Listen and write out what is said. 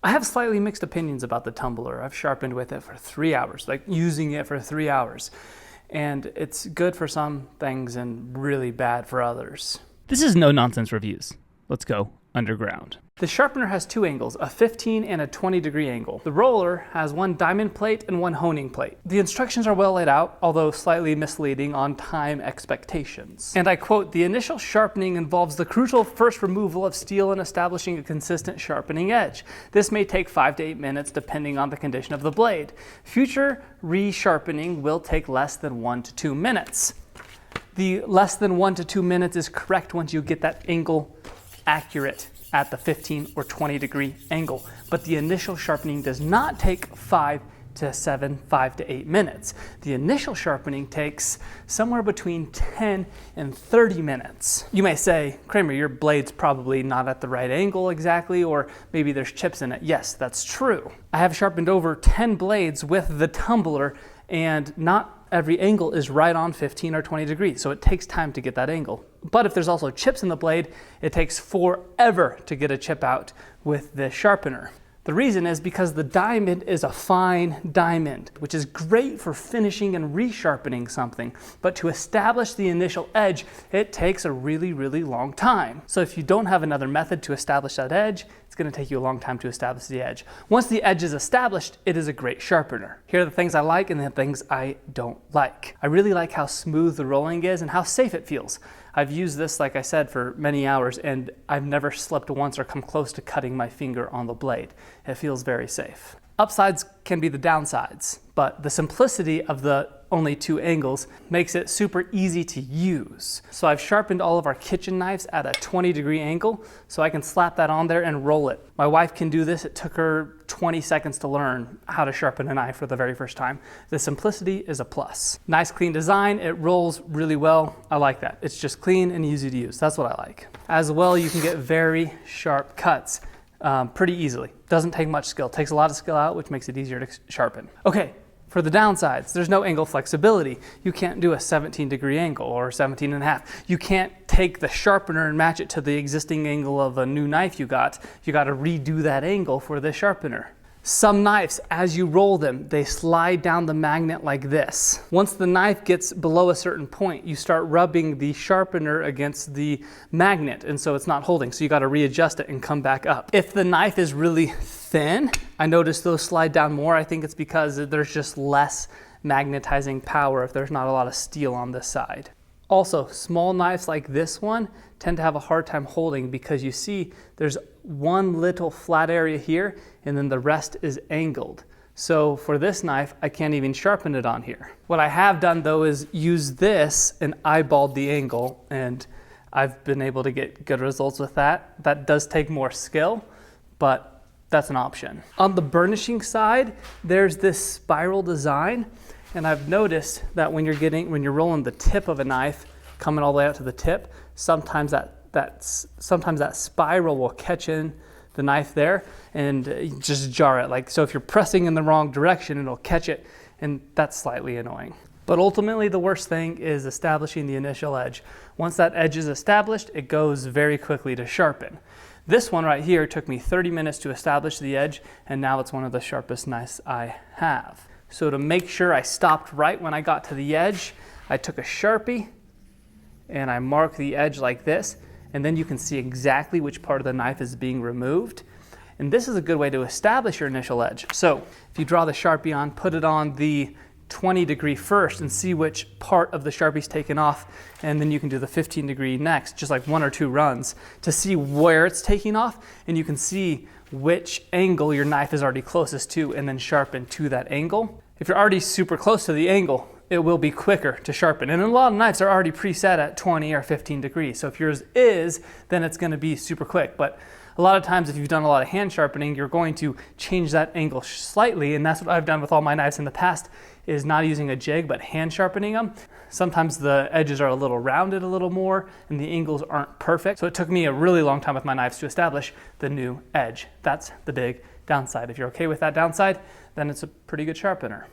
I have slightly mixed opinions about the Tumbler. I've sharpened with it for 3 hours, like using it for 3 hours. And it's good for some things and really bad for others. This is No Nonsense Reviews. Let's go underground. The sharpener has two angles, a 15 and a 20-degree angle. The roller has one diamond plate and one honing plate. The instructions are well laid out, although slightly misleading on time expectations. And I quote, "The initial sharpening involves the crucial first removal of steel and establishing a consistent sharpening edge. This may take 5 to 8 minutes depending on the condition of the blade. Future resharpening will take less than 1 to 2 minutes." The less than 1 to 2 minutes is correct once you get that angle accurate at the 15 or 20-degree angle, but the initial sharpening does not take 5 to 8 minutes. The initial sharpening takes somewhere between 10 and 30 minutes. You may say, Kramer, your blade's probably not at the right angle exactly, or maybe there's chips in it. Yes, that's true. I have sharpened over 10 blades with the Tumbler, and not every angle is right on 15 or 20 degrees, so it takes time to get that angle. But if there's also chips in the blade, it takes forever to get a chip out with this sharpener. The reason is because the diamond is a fine diamond, which is great for finishing and resharpening something, but to establish the initial edge, it takes a really, really long time. So if you don't have another method to establish that edge, it's going to take you a long time to establish the edge. Once the edge is established, it is a great sharpener. Here are the things I like and the things I don't like. I really like how smooth the rolling is and how safe it feels. I've used this, like I said, for many hours, and I've never slipped once or come close to cutting my finger on the blade. It feels very safe. Upsides can be the downsides, but the simplicity of the only two angles makes it super easy to use. So I've sharpened all of our kitchen knives at a 20-degree angle, so I can slap that on there and roll it. My wife can do this. It took her 20 seconds to learn how to sharpen a knife for the very first time. The simplicity is a plus. Nice clean design, it rolls really well. I like that. It's just clean and easy to use. That's what I like. As well, you can get very sharp cuts pretty easily. Doesn't take much skill. Takes a lot of skill out, which makes it easier to sharpen. Okay. For the downsides, there's no angle flexibility. You can't do a 17-degree angle or 17 and a half. You can't take the sharpener and match it to the existing angle of a new knife you got. You got to redo that angle for the sharpener. Some knives, as you roll them, they slide down the magnet like this. Once the knife gets below a certain point, you start rubbing the sharpener against the magnet, and so it's not holding, so you got to readjust it and come back up. If the knife is really thin, I notice those slide down more. I think it's because there's just less magnetizing power if there's not a lot of steel on this side. Also, small knives like this one tend to have a hard time holding because you see there's one little flat area here and then the rest is angled. So for this knife, I can't even sharpen it on here. What I have done though is use this and eyeballed the angle, and I've been able to get good results with that. That does take more skill, but that's an option. On the burnishing side, there's this spiral design. And I've noticed that when you're rolling the tip of a knife, coming all the way out to the tip, sometimes that spiral will catch in the knife there and just jar it. So if you're pressing in the wrong direction, it'll catch it, and that's slightly annoying. But ultimately, the worst thing is establishing the initial edge. Once that edge is established, it goes very quickly to sharpen. This one right here took me 30 minutes to establish the edge, and now it's one of the sharpest knives I have. So to make sure I stopped right when I got to the edge, I took a Sharpie and I marked the edge like this, and then you can see exactly which part of the knife is being removed. And this is a good way to establish your initial edge. So if you draw the Sharpie on, put it on the 20-degree first and see which part of the Sharpie's taken off, and then you can do the 15-degree next, just like 1 or 2 runs to see where it's taking off, and you can see which angle your knife is already closest to and then sharpen to that angle. If you're already super close to the angle, it will be quicker to sharpen. And a lot of knives are already preset at 20 or 15 degrees. So if yours is, then it's going to be super quick. But a lot of times if you've done a lot of hand sharpening, you're going to change that angle slightly, and that's what I've done with all my knives in the past, is not using a jig but hand sharpening them. Sometimes the edges are a little rounded a little more and the angles aren't perfect. So it took me a really long time with my knives to establish the new edge. That's the big downside. If you're okay with that downside, then it's a pretty good sharpener.